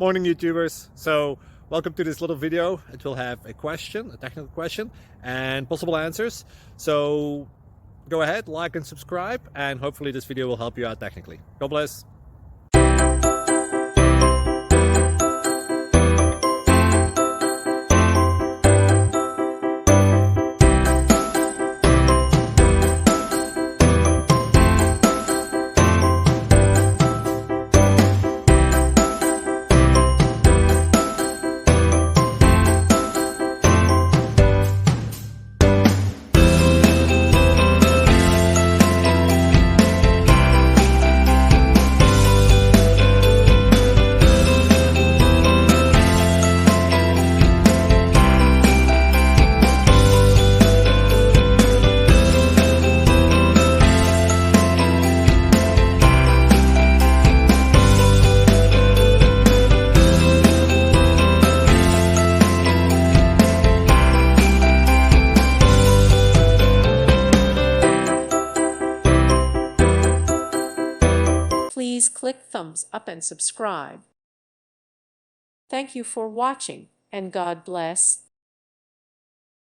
Morning, YouTubers. So welcome to this little video. It will have a question, a technical question, and possible answers. So go ahead, like and subscribe, and hopefully this video will help you out technically. God bless. Please click thumbs up and subscribe. Thank you for watching, and God bless.